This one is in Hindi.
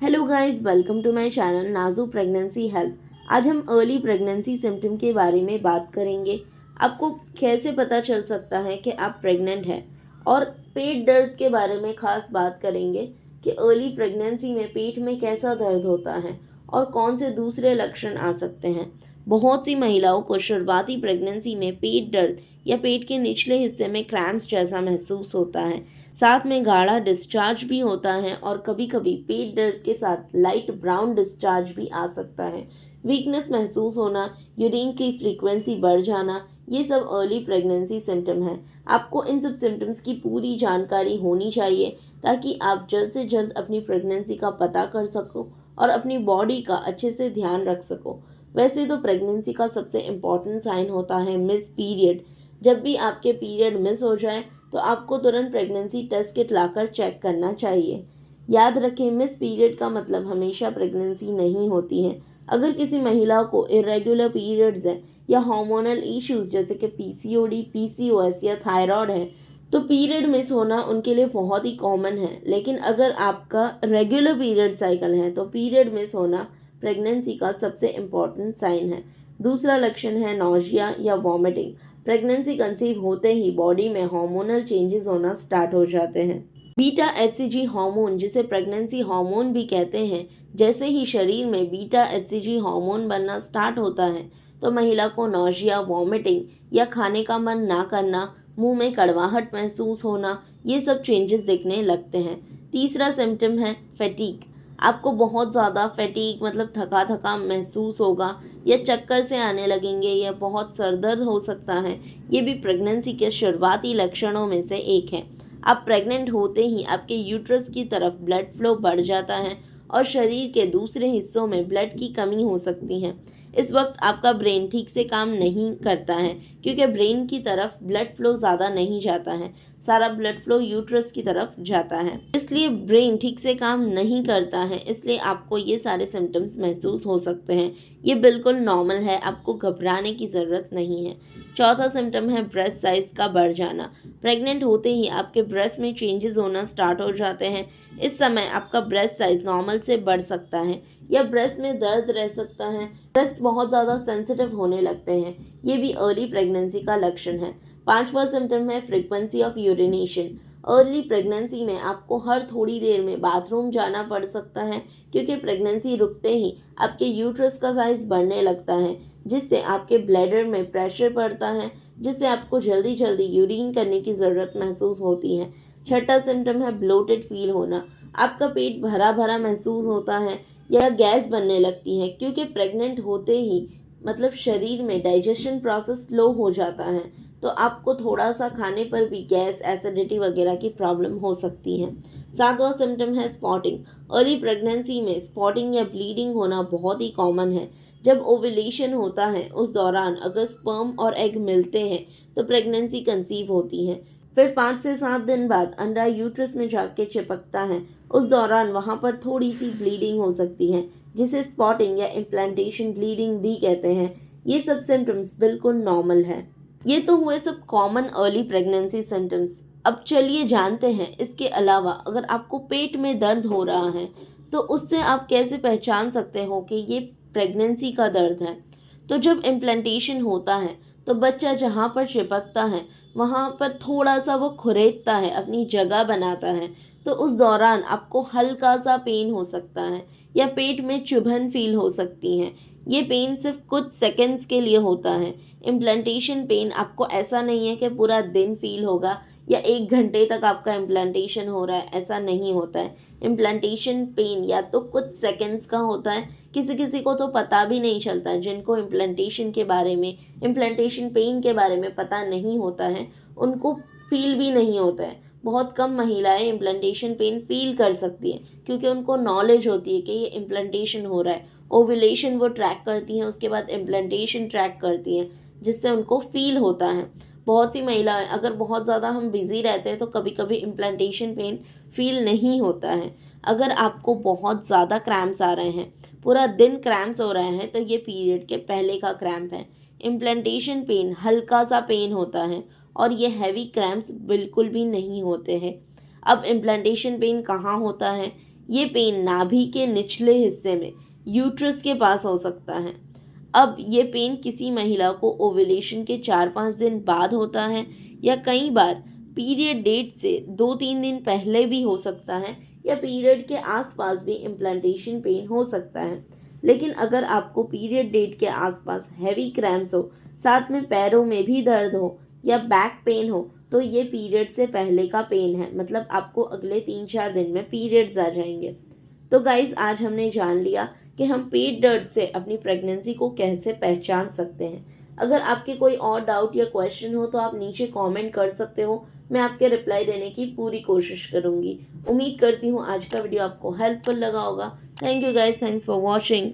Hello guys, welcome to my channel Naju pregnancy help. आज हम अर्ली प्रेगनेंसी सिम्टम के बारे में बात करेंगे। आपको कैसे पता चल सकता है कि आप प्रेग्नेंट हैं, और पेट दर्द के बारे में ख़ास बात करेंगे कि अर्ली प्रेगनेंसी में पेट में कैसा दर्द होता है और कौन से दूसरे लक्षण आ सकते हैं। बहुत सी महिलाओं को शुरुआती प्रेगनेंसी में पेट दर्द या पेट के निचले हिस्से में क्रैम्प्स जैसा महसूस होता है। साथ में गाढ़ा डिस्चार्ज भी होता है और कभी कभी पेट दर्द के साथ लाइट ब्राउन डिस्चार्ज भी आ सकता है। वीकनेस महसूस होना, यूरिन की फ्रीक्वेंसी बढ़ जाना, ये सब अर्ली प्रेगनेंसी सिम्टम है। आपको इन सब सिम्टम्स की पूरी जानकारी होनी चाहिए ताकि आप जल्द से जल्द अपनी प्रेगनेंसी का पता कर सको और अपनी बॉडी का अच्छे से ध्यान रख सको। वैसे तो प्रेगनेंसी का सबसे इम्पॉर्टेंट साइन होता है मिस पीरियड। जब भी आपके पीरियड मिस हो जाए तो आपको तुरंत प्रेगनेंसी टेस्ट किट लाकर चेक करना चाहिए। याद रखें, मिस पीरियड का मतलब हमेशा प्रेगनेंसी नहीं होती है। अगर किसी महिला को इरेगुलर पीरियड्स है या हार्मोनल इश्यूज जैसे कि पीसीओडी, पीसीओएस या थायराइड है, तो पीरियड मिस होना उनके लिए बहुत ही कॉमन है। लेकिन अगर आपका रेगुलर पीरियड साइकिल है तो पीरियड मिस होना प्रेगनेंसी का सबसे इम्पॉर्टेंट साइन है। दूसरा लक्षण है नॉजिया या वॉमिटिंग। प्रेगनेंसी कंसीव होते ही बॉडी में हार्मोनल चेंजेस होना स्टार्ट हो जाते हैं। बीटा एचसीजी हार्मोन, जिसे प्रेगनेंसी हार्मोन भी कहते हैं, जैसे ही शरीर में बीटा एचसीजी हार्मोन बनना स्टार्ट होता है तो महिला को नौजिया, वॉमिटिंग या खाने का मन ना करना, मुंह में कड़वाहट महसूस होना, ये सब चेंजेस दिखने लगते हैं। तीसरा सिम्टम है फैटीग। आपको बहुत ज़्यादा फैटीग मतलब थका थका महसूस होगा या चक्कर से आने लगेंगे या बहुत सरदर्द हो सकता है। ये भी प्रेगनेंसी के शुरुआती लक्षणों में से एक है। आप प्रेग्नेंट होते ही आपके यूट्रस की तरफ ब्लड फ्लो बढ़ जाता है और शरीर के दूसरे हिस्सों में ब्लड की कमी हो सकती है। इस वक्त आपका ब्रेन ठीक से काम नहीं करता है क्योंकि ब्रेन की तरफ ब्लड फ्लो ज़्यादा नहीं जाता है, सारा ब्लड फ्लो यूट्रस की तरफ जाता है, इसलिए ब्रेन ठीक से काम नहीं करता है। इसलिए आपको ये सारे सिम्टम्स महसूस हो सकते हैं। ये बिल्कुल नॉर्मल है, आपको घबराने की ज़रूरत नहीं है। चौथा सिम्टम है ब्रेस्ट साइज का बढ़ जाना। प्रेग्नेंट होते ही आपके ब्रेस्ट में चेंजेस होना स्टार्ट हो जाते हैं। इस समय आपका ब्रेस्ट साइज नॉर्मल से बढ़ सकता है या ब्रेस्ट में दर्द रह सकता है। ब्रेस्ट बहुत ज़्यादा सेंसिटिव होने लगते हैं, ये भी अर्ली प्रेगनेंसी का लक्षण है। पांचवा सिम्टम है frequency of urination. Early pregnancy में आपको हर थोड़ी देर में बाथरूम जाना पड़ सकता है क्योंकि प्रेगनेंसी रुकते ही आपके यूट्रस का साइज बढ़ने लगता है, जिससे आपके ब्लैडर में प्रेशर पड़ता है, जिससे आपको जल्दी जल्दी यूरिन करने की ज़रूरत महसूस होती है। छठा सिम्टम है ब्लोटेड फील होना। आपका पेट भरा भरा महसूस होता है या गैस बनने लगती है क्योंकि प्रेग्नेंट होते ही मतलब शरीर में डाइजेशन प्रोसेस स्लो हो जाता है, तो आपको थोड़ा सा खाने पर भी गैस, एसिडिटी वगैरह की प्रॉब्लम हो सकती है। सातवां सिम्टम है स्पॉटिंग। अर्ली प्रेगनेंसी में स्पॉटिंग या ब्लीडिंग होना बहुत ही कॉमन है। जब ओव्यूलेशन होता है उस दौरान अगर स्पर्म और एग मिलते हैं तो प्रेगनेंसी कंसीव होती है। फिर 5 से 7 दिन बाद अंडा यूट्रस में जाके चिपकता है। उस दौरान वहाँ पर थोड़ी सी ब्लीडिंग हो सकती है, जिसे स्पॉटिंग या इम्प्लांटेशन ब्लीडिंग भी कहते हैं। ये सब सिम्टम्स बिल्कुल नॉर्मल है। ये तो हुए सब कॉमन अर्ली प्रेगनेंसी सिम्टम्स। अब चलिए जानते हैं इसके अलावा अगर आपको पेट में दर्द हो रहा है तो उससे आप कैसे पहचान सकते हो कि ये प्रेगनेंसी का दर्द है। तो जब इम्प्लांटेशन होता है तो बच्चा जहाँ पर चिपकता है वहाँ पर थोड़ा सा वो खुरेदता है, अपनी जगह बनाता है, तो उस दौरान आपको हल्का सा पेन हो सकता है या पेट में चुभन फील हो सकती है। ये पेन सिर्फ कुछ सेकंड्स के लिए होता है। इम्प्लांटेशन पेन आपको ऐसा नहीं है कि पूरा दिन फील होगा या 1 घंटे तक आपका इम्प्लांटेशन हो रहा है, ऐसा नहीं होता है। इम्प्लांटेशन पेन या तो कुछ सेकंड्स का होता है, किसी किसी को तो पता भी नहीं चलता। जिनको इम्प्लांटेशन पेन के बारे में पता नहीं होता है उनको फील भी नहीं होता है। बहुत कम महिलाएं इम्प्लांटेशन पेन फील कर सकती हैं क्योंकि उनको नॉलेज होती है कि ये इम्प्लांटेशन हो रहा है। ओव्यूलेशन वो ट्रैक करती हैं, उसके बाद इम्प्लांटेशन ट्रैक करती हैं, जिससे उनको फील होता है। बहुत सी महिलाएं, अगर बहुत ज़्यादा हम बिज़ी रहते हैं तो कभी कभी इम्प्लांटेशन पेन फील नहीं होता है। अगर आपको बहुत ज़्यादा क्रैम्प्स आ रहे हैं, पूरा दिन क्रैम्प्स हो रहे हैं, तो ये पीरियड के पहले का क्रैम्प है। इम्प्लांटेशन पेन हल्का सा पेन होता है और ये हैवी क्रैम्प्स बिल्कुल भी नहीं होते हैं। अब इम्प्लांटेशन पेन कहाँ होता है, ये पेन नाभि के निचले हिस्से में यूट्रस के पास हो सकता है। अब ये पेन किसी महिला को ओव्यूलेशन के 4-5 दिन बाद होता है या कई बार पीरियड डेट से 2-3 दिन पहले भी हो सकता है या पीरियड के आसपास भी इम्प्लांटेशन पेन हो सकता है। लेकिन अगर आपको पीरियड डेट के आसपास हैवी क्रैम्प्स हो, साथ में पैरों में भी दर्द हो या बैक पेन हो, तो ये पीरियड से पहले का पेन है, मतलब आपको अगले 3-4 दिन में पीरियड्स आ जाएंगे। तो गाइज़, आज हमने जान लिया कि हम पेट दर्द से अपनी प्रेगनेंसी को कैसे पहचान सकते हैं। अगर आपके कोई और डाउट या क्वेश्चन हो तो आप नीचे कमेंट कर सकते हो, मैं आपके रिप्लाई देने की पूरी कोशिश करूँगी। उम्मीद करती हूँ आज का वीडियो आपको हेल्पफुल लगा होगा। Thank you guys, thanks for watching.